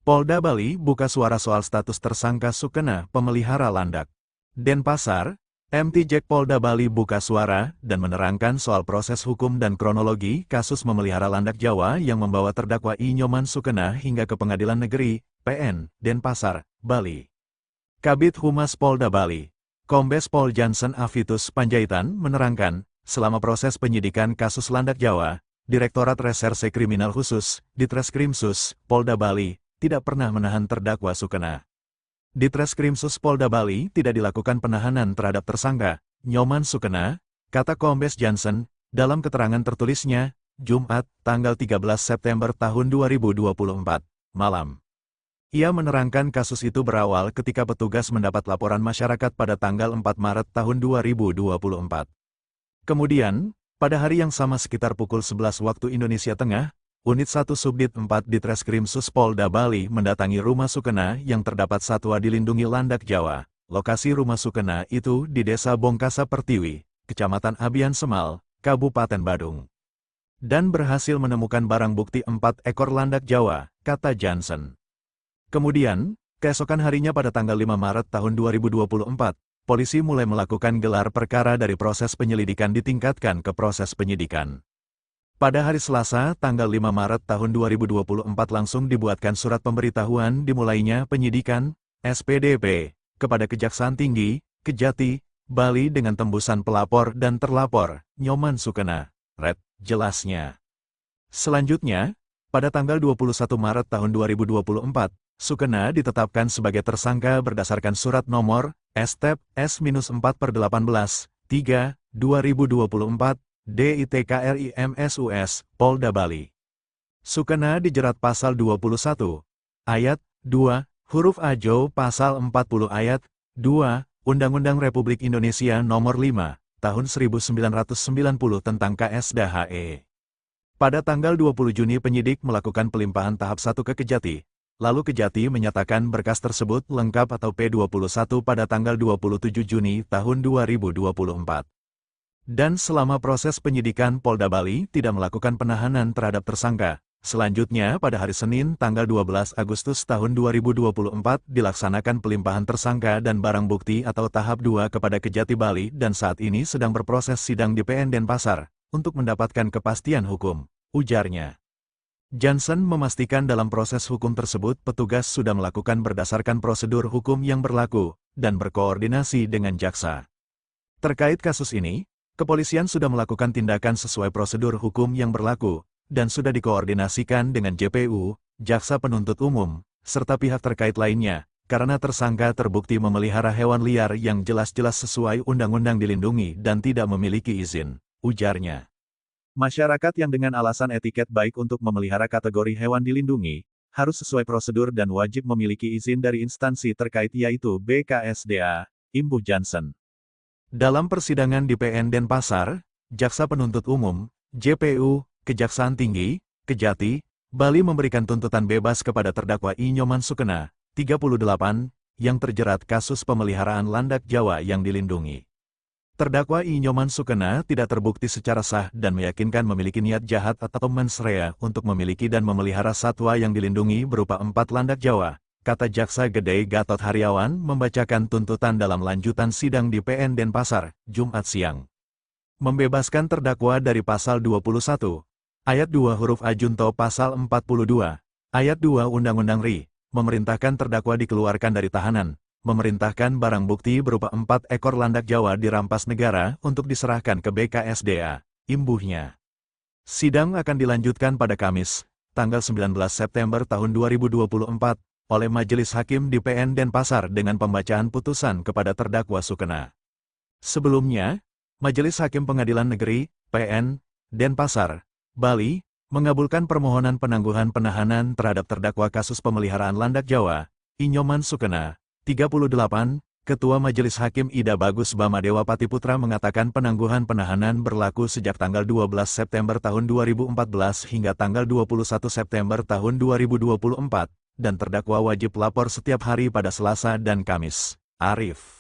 Polda Bali buka suara soal status tersangka Sukena pemelihara landak. Denpasar, MT Jack Polda Bali buka suara dan menerangkan soal proses hukum dan kronologi kasus memelihara landak Jawa yang membawa terdakwa I. Nyoman Sukena hingga ke Pengadilan Negeri, PN, Denpasar, Bali. Kabid Humas Polda Bali, Kombes Pol Jansen Avitus Panjaitan menerangkan, selama proses penyidikan kasus landak Jawa, Direktorat Reserse Kriminal Khusus, Ditreskrimsus, Polda Bali, tidak pernah menahan terdakwa Sukena. Ditreskrimsus Polda Bali tidak dilakukan penahanan terhadap tersangka Nyoman Sukena, kata Kombes Jansen, dalam keterangan tertulisnya, Jumat, tanggal 13 September tahun 2024, malam. Ia menerangkan kasus itu berawal ketika petugas mendapat laporan masyarakat pada tanggal 4 Maret tahun 2024. Kemudian, pada hari yang sama sekitar pukul 11 waktu Indonesia Tengah, Unit 1 Subdit 4 Ditreskrimsus Polda Bali mendatangi rumah Sukena yang terdapat satwa dilindungi landak Jawa. Lokasi rumah Sukena itu di Desa Bongkasa Pertiwi, Kecamatan Abian Semal, Kabupaten Badung. Dan berhasil menemukan barang bukti 4 ekor landak Jawa, kata Jansen. Kemudian, keesokan harinya pada tanggal 5 Maret tahun 2024, polisi mulai melakukan gelar perkara dari proses penyelidikan ditingkatkan ke proses penyidikan. Pada hari Selasa, tanggal 5 Maret tahun 2024 langsung dibuatkan surat pemberitahuan dimulainya penyidikan, SPDP, kepada Kejaksaan Tinggi, Kejati, Bali dengan tembusan pelapor dan terlapor, Nyoman Sukena, jelasnya. Selanjutnya, pada tanggal 21 Maret tahun 2024, Sukena ditetapkan sebagai tersangka berdasarkan surat nomor, STEP, S-4/18, 3, 2024, DITKRIMSUS, Polda Bali. Sukena dijerat pasal 21, ayat 2, huruf A JO pasal 40 ayat 2, Undang-Undang Republik Indonesia Nomor 5, Tahun 1990 tentang KSDHE. Pada tanggal 20 Juni penyidik melakukan pelimpahan tahap 1 ke Kejati, lalu Kejati menyatakan berkas tersebut lengkap atau P21 pada tanggal 27 Juni tahun 2024. Dan selama proses penyidikan Polda Bali tidak melakukan penahanan terhadap tersangka. Selanjutnya pada hari Senin tanggal 12 Agustus tahun 2024 dilaksanakan pelimpahan tersangka dan barang bukti atau tahap 2 kepada Kejati Bali dan saat ini sedang berproses sidang di PN Denpasar untuk mendapatkan kepastian hukum, ujarnya. Jansen memastikan dalam proses hukum tersebut petugas sudah melakukan berdasarkan prosedur hukum yang berlaku dan berkoordinasi dengan jaksa. Terkait kasus ini, kepolisian sudah melakukan tindakan sesuai prosedur hukum yang berlaku, dan sudah dikoordinasikan dengan JPU, Jaksa Penuntut Umum, serta pihak terkait lainnya, karena tersangka terbukti memelihara hewan liar yang jelas-jelas sesuai undang-undang dilindungi dan tidak memiliki izin, ujarnya. Masyarakat yang dengan alasan etiket baik untuk memelihara kategori hewan dilindungi, harus sesuai prosedur dan wajib memiliki izin dari instansi terkait yaitu BKSDA, imbuh Jansen. Dalam persidangan di PN Denpasar, Jaksa Penuntut Umum, JPU, Kejaksaan Tinggi, Kejati, Bali memberikan tuntutan bebas kepada terdakwa I. Nyoman Sukena, 38, yang terjerat kasus pemeliharaan landak Jawa yang dilindungi. Terdakwa I. Nyoman Sukena tidak terbukti secara sah dan meyakinkan memiliki niat jahat atau mens rea untuk memiliki dan memelihara satwa yang dilindungi berupa 4 landak Jawa, kata Jaksa Gede Gatot Haryawan membacakan tuntutan dalam lanjutan sidang di PN Denpasar, Jumat siang. Membebaskan terdakwa dari pasal 21, ayat 2 huruf A junto pasal 42, ayat 2 Undang-Undang RI, memerintahkan terdakwa dikeluarkan dari tahanan, memerintahkan barang bukti berupa 4 ekor landak Jawa dirampas negara untuk diserahkan ke BKSDA, imbuhnya. Sidang akan dilanjutkan pada Kamis, tanggal 19 September tahun 2024, oleh Majelis Hakim di PN Denpasar dengan pembacaan putusan kepada terdakwa Sukena. Sebelumnya, Majelis Hakim Pengadilan Negeri, PN, Denpasar, Bali, mengabulkan permohonan penangguhan penahanan terhadap terdakwa kasus pemeliharaan landak Jawa, I. Nyoman Sukena, 38, Ketua Majelis Hakim Ida Bagus Bamadewa Patiputra mengatakan penangguhan penahanan berlaku sejak tanggal 12 September tahun 2014 hingga tanggal 21 September tahun 2024, dan terdakwa wajib lapor setiap hari pada Selasa dan Kamis. Arif